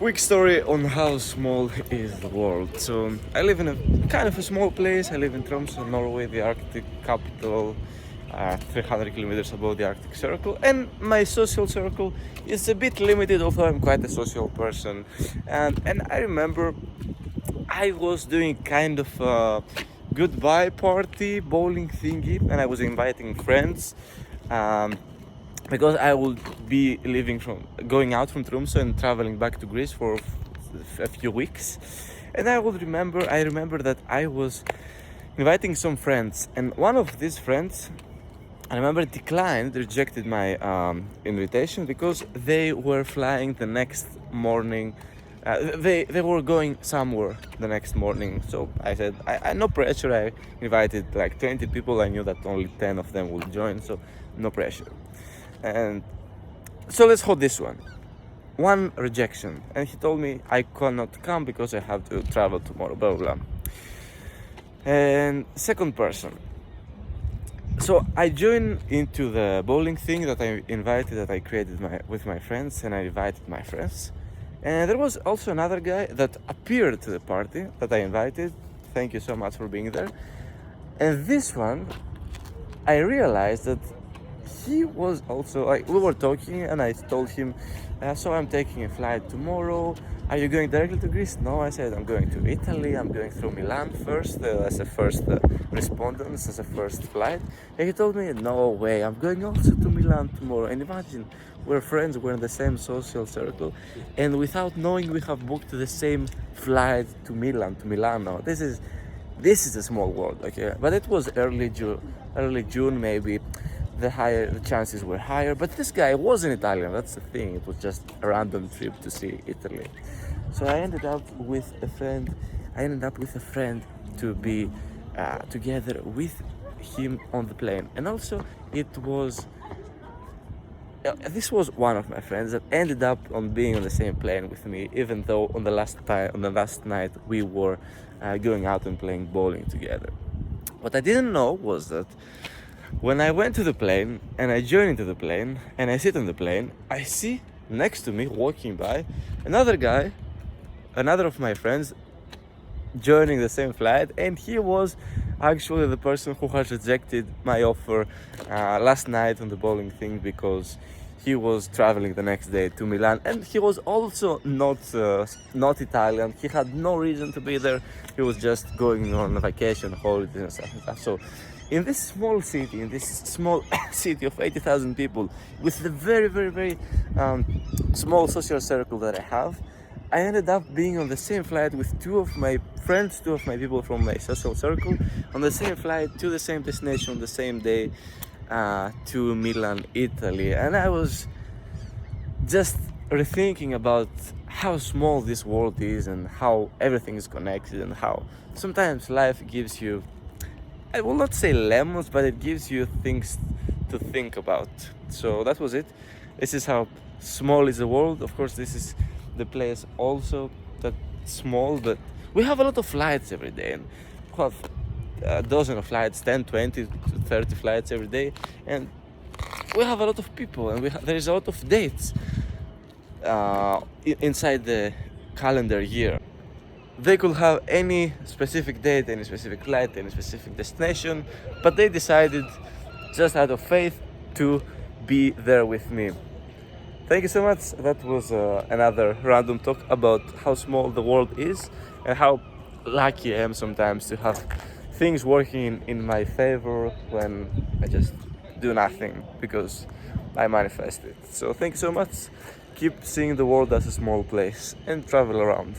Quick story on how small is the world. So I live in a kind of a small place. I live in Tromsø, Norway, the Arctic capital, 300 kilometers above the Arctic Circle. And my social circle is a bit limited, although I'm quite a social person. And I remember I was doing kind of a goodbye party bowling thingy, and I was inviting friends. Because I would be going out from Tromsø and traveling back to Greece for a few weeks. And I remember that I was inviting some friends, and one of these friends, I remember, rejected my invitation because they were flying the next morning. They were going somewhere the next morning. So I said, I no pressure. I invited like 20 people. I knew that only 10 of them would join, so no pressure. And so let's hold this one rejection, and he told me I cannot come because I have to travel tomorrow, blah blah blah. And second person, so I joined into the bowling thing that I created with my friends, and I invited my friends. And there was also another guy that appeared to the party that I invited. Thank you so much for being there. And this one, I realized that he was also, like, we were talking, and I told him, so I'm taking a flight tomorrow. Are you going directly to Greece? No, I said, I'm going to Italy. I'm going through Milan first, as a first respondence, as a first flight. And he told me, no way, I'm going also to Milan tomorrow. And imagine, we're friends, we're in the same social circle, and without knowing, we have booked the same flight to Milano. This is a small world, okay? But it was early June maybe. The chances were higher, but this guy wasn't Italian. That's the thing. It was just a random trip to see Italy. So I ended up with a friend to be together with him on the plane. And also, this was one of my friends that ended up on being on the same plane with me, even though on the last night we were going out and playing bowling together. What I didn't know was that when I went to the plane and I joined into the plane and I sit on the plane, I see next to me walking by another guy, another of my friends, joining the same flight, and he was actually the person who had rejected my offer last night on the bowling thing because he was traveling the next day to Milan, and he was also not Italian. He had no reason to be there. He was just going on a vacation, holidays and stuff like that. So in this small city, of 80,000 people, with the very, very, very small social circle that I have, I ended up being on the same flight with two of my people from my social circle, on the same flight to the same destination on the same day, to Milan, Italy. And I was just rethinking about how small this world is and how everything is connected, and how sometimes life gives you, I will not say lemons, but it gives you things to think about. So that was it. This is how small is the world. Of course, this is the place also that small, but we have a lot of flights every day, and we have a dozen of flights, 10, 20 to 30 flights every day, and we have a lot of people, and there is a lot of dates inside the calendar year. They could have any specific date, any specific flight, any specific destination, but they decided, just out of faith, to be there with me. Thank you so much. That was another random talk about how small the world is and how lucky I am sometimes to have things working in my favor when I just do nothing because I manifest it. So thank you so much. Keep seeing the world as a small place and travel around.